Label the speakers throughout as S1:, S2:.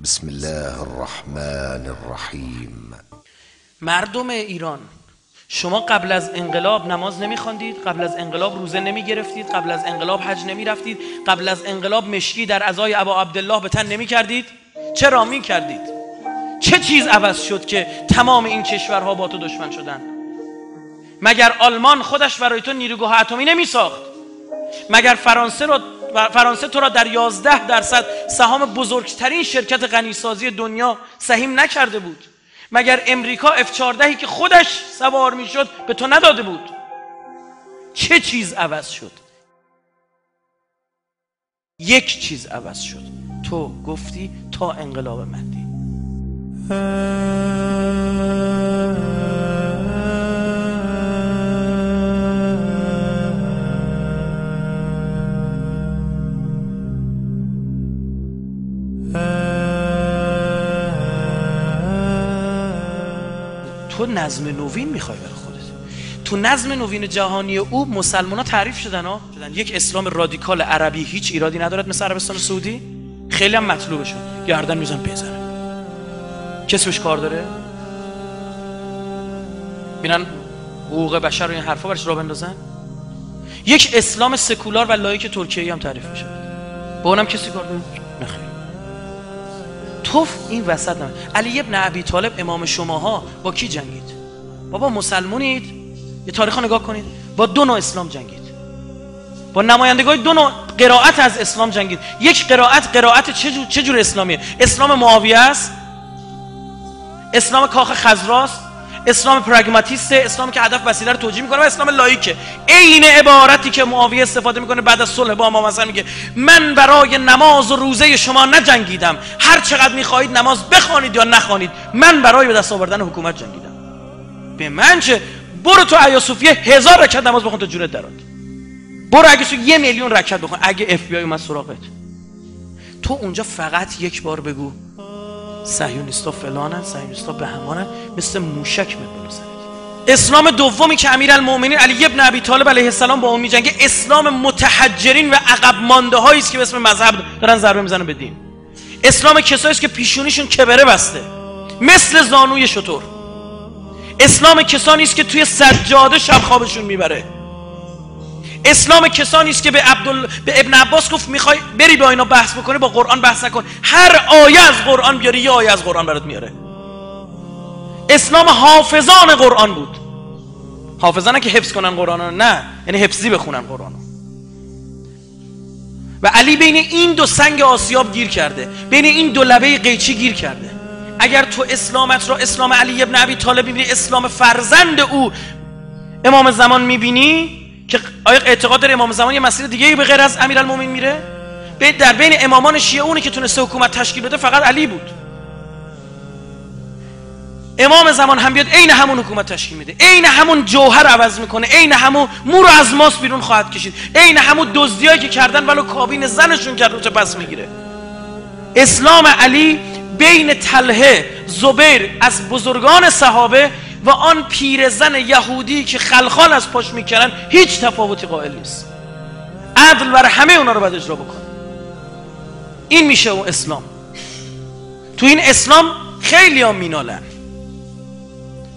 S1: بسم الله الرحمن الرحیم.
S2: مردم ایران، شما قبل از انقلاب نماز نمیخواندید، قبل از انقلاب روزه نمیگرفتید، قبل از انقلاب حج نمیرفتید، قبل از انقلاب مشکی در عزای ابا عبدالله به تن نمیکردید. چرا میکردید؟ چه چیز عوض شد که تمام این کشورها با تو دشمن شدند؟ مگر آلمان خودش برای تو نیروگاه اتمی نمیساخت؟ مگر فرانسه تو را در 11% سهام بزرگترین شرکت غنیسازی دنیا سهیم نکرده بود؟ مگر امریکا F-14 که خودش سوار میشد به تو نداده بود؟ چه چیز عوض شد؟ یک چیز عوض شد. تو گفتی تا انقلاب مهدی. تو نظم نوین میخوای برای خودت. تو نظم نوین جهانی او مسلمان ها تعریف شدن یک اسلام رادیکال عربی هیچ ایرادی ندارد مثل عربستان سعودی، خیلی هم مطلوبشون، گردن میزن بزنه. کسی بهش کار داره؟ بینن حقوق بشر و این حرفا برش را بندازن. یک اسلام سکولار و لایک ترکیه‌ای هم تعریف میشه، با اونم کسی کار داره؟ نخیر. توف این وسط نمید. علی ابن ابی طالب امام شماها با کی جنگید؟ بابا مسلمونید؟ یه تاریخ نگاه کنید. با دو نوع اسلام جنگید، با نمایندگان دو نوع قرائت از اسلام جنگید. یک قرائت چه جور اسلامیه؟ اسلام معاویه است، اسلام کاخ خضراست، اسلام پراگماتیست، اسلامی که هدف وسیله رو توجیه میکنه، و اسلام لایکه. عین عبارتی که معاویه استفاده میکنه بعد از صلح با امام حسن، میگه من برای نماز و روزه شما نجنگیدم، هر چقدر میخواهید نماز بخوانید یا نخوانید، من برای به دست آوردن حکومت جنگیدم. به من چه؟ برو تو ایاصوفیه 1000 رکعت نماز بخون تا جونت درات. برو اگه تو 1 میلیون رکعت بخون، اگه اف بی آی اومد سراغت، تو اونجا فقط یک بار بگو صهیونیستا فلانن، صهیونیستا بهمانن، مثل موشک میبلوزن. اسلام دومی که امیرالمومنین علی ابن ابی طالب علیه السلام با اون میجنگه، اسلام متحجرین و عقب مانده هایی است که به اسم مذهب دارن ضربه میزنن به دین. اسلام کسایی است که پیشونیشون کبره بسته مثل زانوی شتر. اسلام کسانی است که توی سجاده شب خوابشون میبره. اسلام کسانی است که به ابن عباس گفت میخوای بری با اینا بحث بکنی، با قرآن بحث نکن، هر آیه از قرآن بیاری یه آیه از قرآن برات میاره. اسلام حافظان قرآن بود. حافظان که حفظ کنن قرآن، نه، یعنی حفظی بخونن قرآن. و علی بین این دو سنگ آسیاب گیر کرده، بین این دو لبه قیچی گیر کرده. اگر تو اسلامت را اسلام علی ابن ابی طالب میبینی، اسلام فرزند او امام زمان میبینی، که آیا اعتقاد داره امام زمان یه مسیر دیگه ای به غیر از امیرالمومنین میره؟ در بین امامان شیعه اونی که تونسته حکومت تشکیل بده فقط علی بود. امام زمان هم بیاد عین همون حکومت تشکیل میده، عین همون جوهر عوض میکنه، عین همون مو رو از ماست بیرون خواهد کشید، عین همون دزدیایی که کردن ولو کابین زنشون کرد رو چه پس میگیره. اسلام علی بین طلحه، زبیر از بزرگان صحابه و آن پیرزن یهودی که خلخال از پاش میکنن هیچ تفاوتی قائل نیست. عدل بر همه اونا رو باید اجرا بکنه. این میشه اون اسلام. تو این اسلام خیلی ها مینالن.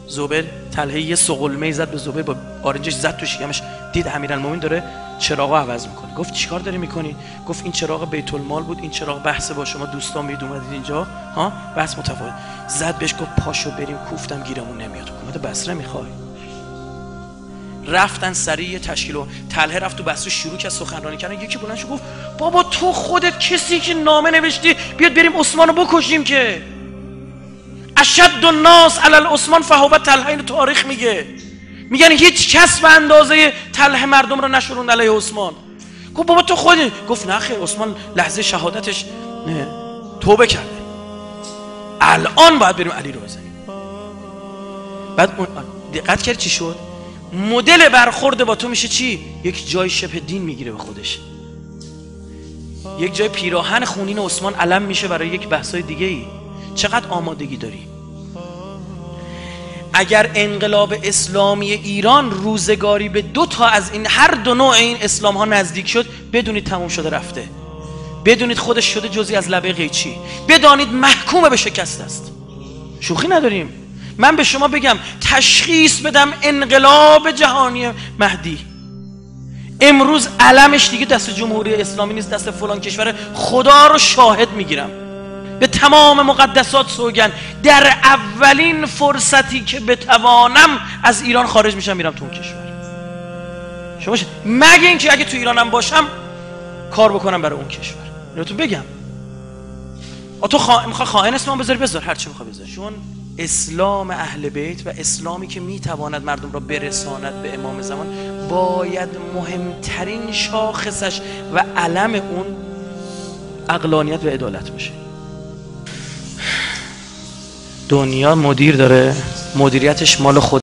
S2: زبیر طلحه یه سقلمه زد به زبیر، با آرنجش زد تو شکمش، دید امیرالمومنین داره چراغو عوض میکنه. گفت چیکار داری میکنی؟ گفت این چراغ بیت المال بود، این چراغ بحث با شما دوستان میید اومدید اینجا ها، بحث متفاوت. زد بهش گفت پاشو بریم، کوفتم گیرمون نمیاد، حکومت بصره میخوای. رفتن سریع تشکیل و طلحه رفت تو بصره شروع کرد سخنرانی کردن. یکی بلند شد گفت بابا تو خودت کسی که نامه نوشتی بیاد بریم عثمانو بکشیم، که اشد الناس علی عثمان فهو طلحه. اینو تاریخ میگن هیچ کس به اندازه طلحه مردم رو نشوروند علیه عثمان. گفت بابا تو خودت. گفت نه خیر، عثمان لحظه شهادتش توبه کرده، الان باید بریم علی رو بزنیم. بعد دقت کرد چی شد؟ مدل برخورد با تو میشه چی؟ یک جای شبه دین میگیره به خودش، یک جای پیراهن خونین عثمان علم میشه برای یک بحثای دیگه ای. چقدر آمادگی داری؟ اگر انقلاب اسلامی ایران روزگاری به 2 تا از این هر 2 نوع این اسلام ها نزدیک شد، بدونید تموم شده رفته. بدونید خودش شده جزئی از لبه قیچی، بدانید محکوم به شکست است. شوخی نداریم. من به شما بگم تشخیص بدم انقلاب جهانی مهدی امروز علمش دیگه دست جمهوری اسلامی نیست، دست فلان کشور. خدا رو شاهد میگیرم، به تمام مقدسات سوگن، در اولین فرصتی که بتوانم از ایران خارج میشم میرم تو اون کشور. شما مگه اینکه اگه تو ایرانم باشم کار بکنم برای اون کشور. اینو بگم تو میخوای خائن اسمم بذاری بذار، هر چی میخوای بذار، چون اسلام اهل بیت و اسلامی که میتواند مردم را برساند به امام زمان باید مهمترین شاخصش و علم اون عقلانیت و عدالت باشه. دنیا مدیر داره، مدیریتش مال خود